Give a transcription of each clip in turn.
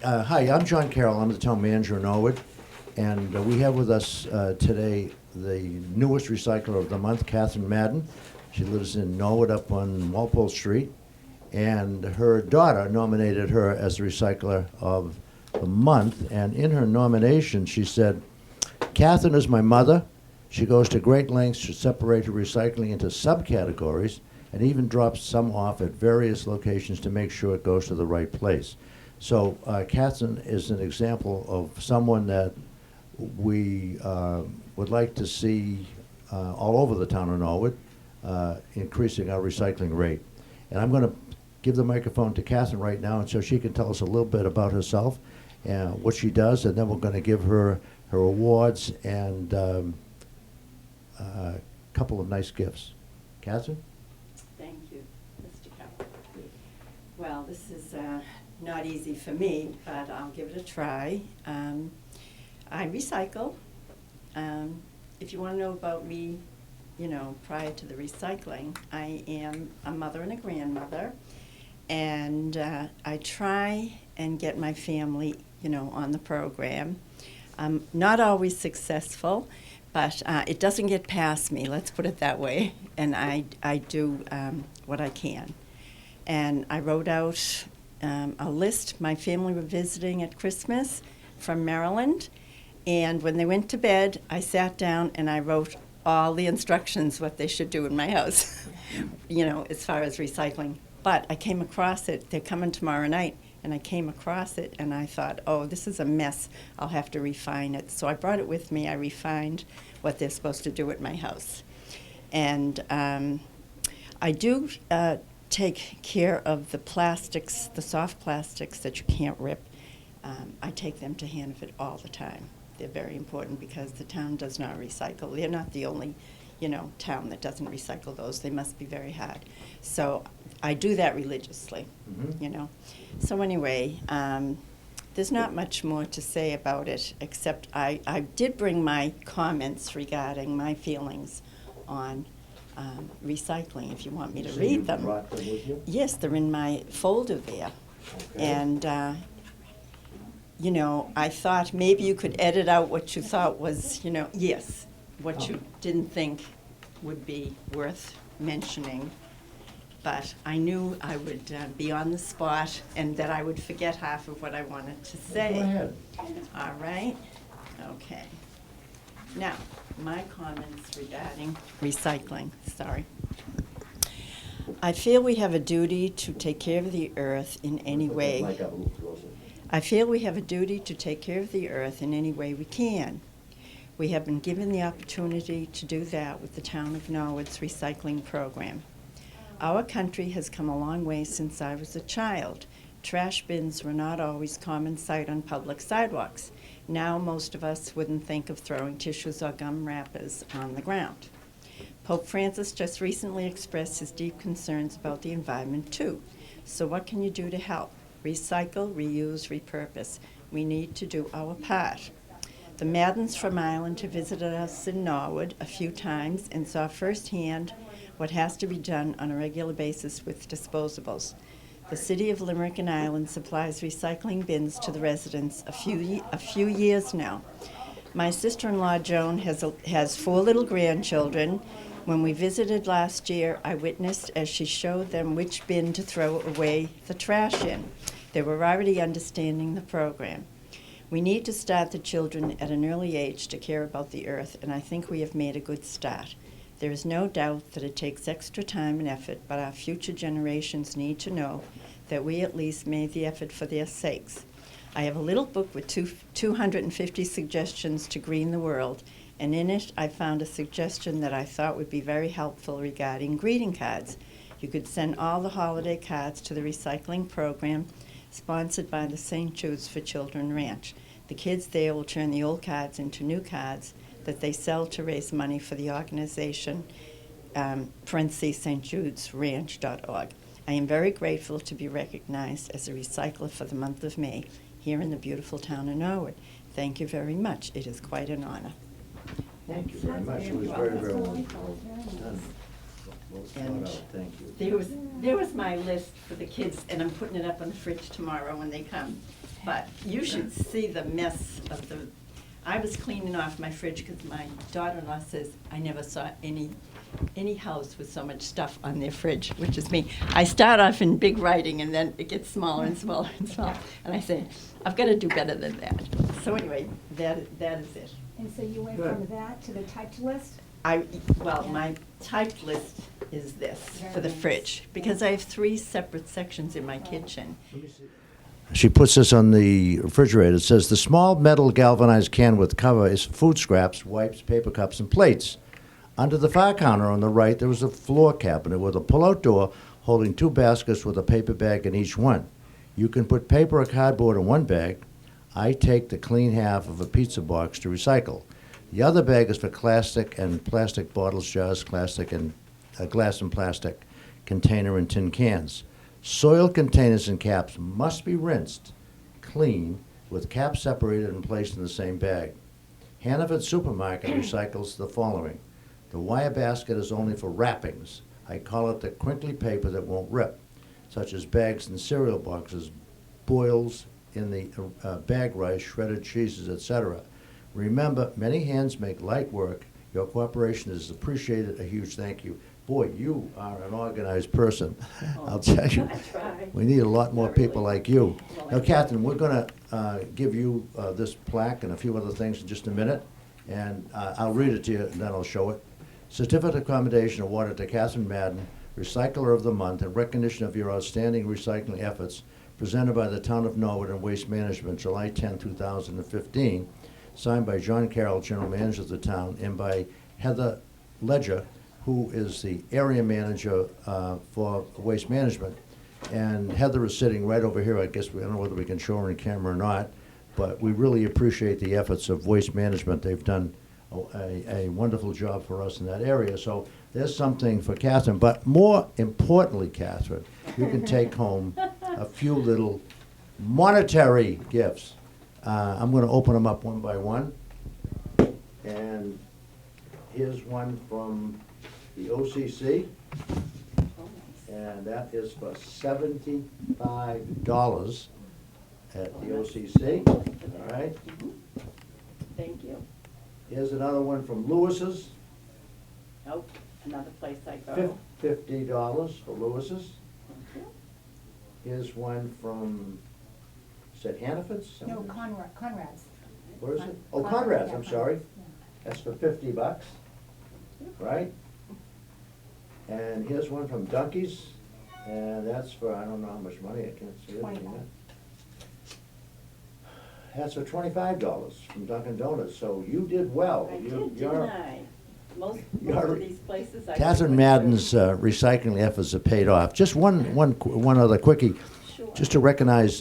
Hi, I'm John Carroll. I'm the town manager in Norwood. And we have with us today the newest recycler of the month, Catherine Madden. She lives in Norwood up on Walpole Street. And her daughter nominated her as the recycler of the month. And in her nomination, she said, Catherine is my mother. She goes to great lengths to separate her recycling into subcategories and even drops some off at various locations to make sure it goes to the right place. So Catherine is an example of someone that we would like to see all over the town of Norwood, increasing our recycling rate. And I'm going to give the microphone to Catherine right now, and so she can tell us a little bit about herself and what she does, and then we're going to give her her awards and a couple of nice gifts. Catherine? Thank you, Mr. Carroll. Well, this is not easy for me, but I'll give it a try. I recycle. If you want to know about me, prior to the recycling, I am a mother and a grandmother, and I try and get my family, on the program. I'm not always successful, but it doesn't get past me, let's put it that way, and I do what I can. And I wrote out a list. My family were visiting at Christmas from Maryland, and when they went to bed, I sat down and I wrote all the instructions, what they should do in my house, as far as recycling. But I came across it. They're coming tomorrow night, and I came across it, and I thought, oh, this is a mess. I'll have to refine it. So I brought it with me. I refined what they're supposed to do at my house. And I do take care of the plastics, the soft plastics that you can't rip. I take them to Hannaford all the time. They're very important because the town does not recycle. They're not the only, town that doesn't recycle those. They must be very hard. So I do that religiously, So anyway, there's not much more to say about it, except I did bring my comments regarding my feelings on recycling, if you want me to read them. Brought them with you? Yes, they're in my folder there. Okay. And, I thought maybe you could edit out what you thought was, what you didn't think would be worth mentioning. But I knew I would be on the spot and that I would forget half of what I wanted to say. Go ahead. All right? Okay. Now, my comments regarding recycling. Sorry. I feel we have a duty to take care of the earth in any way. Mic up a little closer. I feel we have a duty to take care of the earth in any way we can. We have been given the opportunity to do that with the town of Norwood's recycling program. Our country has come a long way since I was a child. Trash bins were not always common sight on public sidewalks. Now most of us wouldn't think of throwing tissues or gum wrappers on the ground. Pope Francis just recently expressed his deep concerns about the environment too. So what can you do to help? Recycle, reuse, repurpose. We need to do our part. The Maddens from Ireland have visited us in Norwood a few times and saw firsthand what has to be done on a regular basis with disposables. The City of Limerick and Ireland supplies recycling bins to the residents a few years now. My sister-in-law Joan has 4 little grandchildren. When we visited last year, I witnessed as she showed them which bin to throw away the trash in. They were already understanding the program. We need to start the children at an early age to care about the earth, and I think we have made a good start. There is no doubt that it takes extra time and effort, but our future generations need to know that we at least made the effort for their sakes. I have a little book with 250 suggestions to green the world, and in it I found a suggestion that I thought would be very helpful regarding greeting cards. You could send all the holiday cards to the recycling program sponsored by the St. Jude's for Children Ranch. The kids there will turn the old cards into new cards that they sell to raise money for the organization, stjudesranch.org. I am very grateful to be recognized as a recycler for the month of May here in the beautiful town of Norwood. Thank you very much. It is quite an honor. Thank you very much. It was very, very well done. Well And thought out. Thank you. There was my list for the kids, and I'm putting it up on the fridge tomorrow when they come. But you should see the mess of the, I was cleaning off my fridge because my daughter-in-law says, I never saw any house with so much stuff on their fridge, which is me. I start off in big writing and then it gets smaller and smaller and smaller. And I say, I've got to do better than that. So anyway, that is it. And so you went Good. from that to the typed list? Well, my typed list is this for the Very nice. fridge, because I have 3 separate sections in my kitchen. She puts this on the refrigerator. It says, the small metal galvanized can with cover is food scraps, wipes, paper cups, and plates. Under the far counter on the right, there was a floor cabinet with a pull-out door holding 2 baskets with a paper bag in each one. You can put paper or cardboard in one bag. I take the clean half of a pizza box to recycle. The other bag is for plastic and plastic bottles, jars, plastic and glass and plastic container and tin cans. Soiled containers and caps must be rinsed clean with caps separated and placed in the same bag. Hannaford Supermarket recycles the following. The wire basket is only for wrappings. I call it the crinkly paper that won't rip, such as bags and cereal boxes, boils in the bag rice, shredded cheeses, etc. Remember, many hands make light work. Your cooperation is appreciated. A huge thank you. Boy, you are an organized person. I'll tell you. I try. We need a lot more Not people really. like you. Well, Now, I- Catherine, we're going to give you this plaque and a few other things in just a minute, and I'll read it to you, and then I'll show it. Certificate of Commendation awarded to Catherine Madden, Recycler of the Month, in recognition of your outstanding recycling efforts, presented by the Town of Norwood and Waste Management, July 10, 2015, signed by John Carroll, General Manager of the town, and by Heather Ledger, who is the area manager for Waste Management. And Heather is sitting right over here. I guess we don't know whether we can show her on camera or not, but we really appreciate the efforts of Waste Management. They've done a wonderful job for us in that area. So there's something for Catherine. But more importantly, Catherine, you can take home a few little monetary gifts. I'm going to open them up one by one. And here's one from the OCC, and that is for $75 at the OCC. All right. Thank you. Here's another one from Lewis's, Oh, another place I go. $50 for Lewis's. Thank you. Here's one from, is that Hannaford's? No, Conrad's. Where is it? Oh, Conrad's, yeah, I'm sorry. Yeah. That's for $50, right? And here's one from Dunkies, and that's for, I don't know how much money, I can't see it. 25. That's for $25 from Dunkin' Donuts, so you did well. I You- did, you're- didn't I? Most you're- of these places I. Catherine Madden's recycling efforts have paid off. Just one other quickie, Sure. just to recognize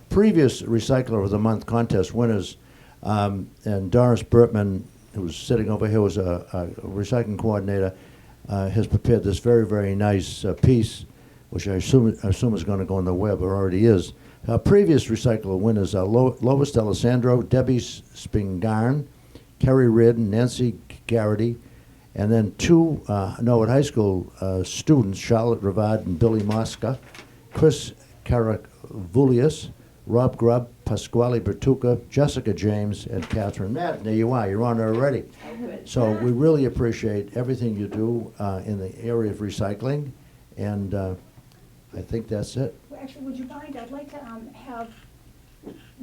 previous Recycler of the Month contest winners, and Doris Burtman, who's sitting over here, was a recycling coordinator, has prepared this very, very nice piece, which I assume is going to go on the web, or already is. Previous Recycler winners are Lois D'Alessandro, Debbie Spingarn, Kerry Reardon, Nancy Garrity, and then 2 Norwood High School students, Charlotte Ravad and Billy Mosca, Chris Karavulius, Rob Grubb, Pasquale Bertuca, Jessica James, and Catherine Madden. There you are. You're on there already. Oh, good. So we really appreciate everything you do in the area of recycling, and I think that's it. Well, actually, would you mind, I'd like to have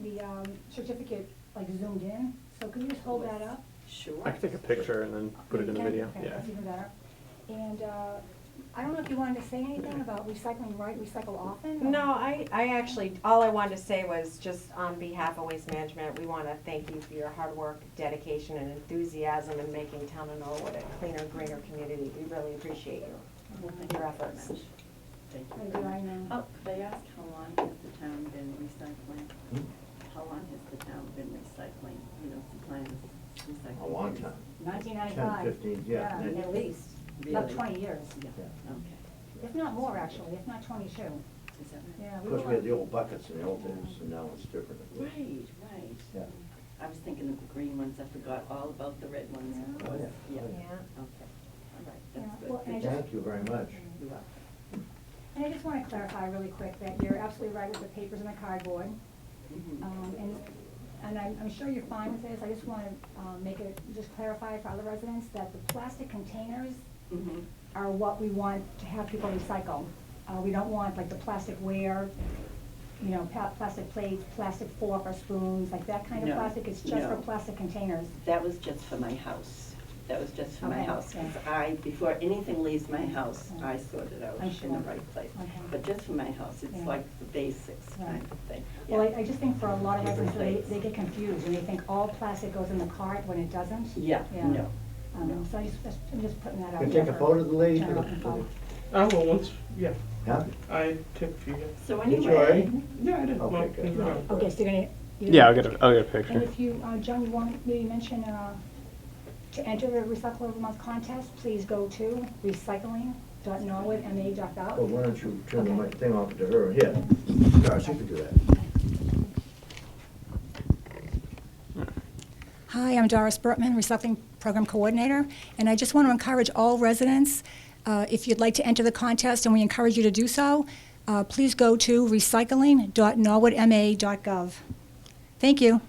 the certificate like zoomed in, so can you just hold that up? Sure. I can take a picture and then put it in the Okay, video, okay, yeah. that's even better. And I don't know if you wanted to say anything about recycling right, recycle often? or- No, I actually, all I wanted to say was just on behalf of Waste Management, we want to thank you for your hard work, dedication, and enthusiasm in making Town of Norwood a cleaner, greener community. We really appreciate Well, thank you your very efforts. much. Thank you. And very do I much. know? Oh, they asked how long has the town been recycling? Hmm? How long has the town been recycling, supplying recycling? A long time. 1995. 10, 15, yeah. At least, about Really? 20 years. Yeah, okay. If not more, actually, if not 22. Is that right? Yeah. Of course, we had the old buckets in the old days, and now it's different. Right, right. Yeah. I was thinking of the green ones, I forgot all about the red ones, of Yeah. course. Oh, yeah. Yeah, Oh, Yeah. okay, all right, Yeah, that's well, and I good. just- Thank you very much. You're welcome. And I just want to clarify really quick that you're absolutely right with the papers and the cardboard. And I'm sure you're fine with this, I just want to make it, just clarify for other residents that the plastic containers are what we want to have people recycle. We don't want like the plastic ware, you know, plastic plates, plastic fork or spoons, like that kind of No, plastic, it's just for no. plastic containers. That was just for my house. That was just for my Okay, house. yeah. 'Cause before anything leaves my house, Okay. I sort it out I'm in the sure. right place. Okay. But just for my house, it's Yeah. like the basics Right. kind of thing. Well, Yeah. I just think for a lot of Paper residents, plates. they get confused and they think all plastic goes in the cart when it doesn't. Yeah, Yeah. no. So I'm just putting that out You there. take a for photo of the lady? general info. Oh, well, once, yeah, Huh? I took a few, yeah. So Did you anyway, already? Yeah, I did. Okay, Well, good. yeah. Okay, so you're gonna. Yeah, I'll get a And picture. if you, John, you want me to mention, to enter the Recycle of the Month contest, please go to recycling.norwoodma.gov. Well, why don't you turn the Okay. mic thing off to her? Here, Doris, you can do that. Hi, I'm Doris Burtman, Recycling Program Coordinator, and I just want to encourage all residents, if you'd like to enter the contest, and we encourage you to do so, please go to recycling.norwoodma.gov. Thank you.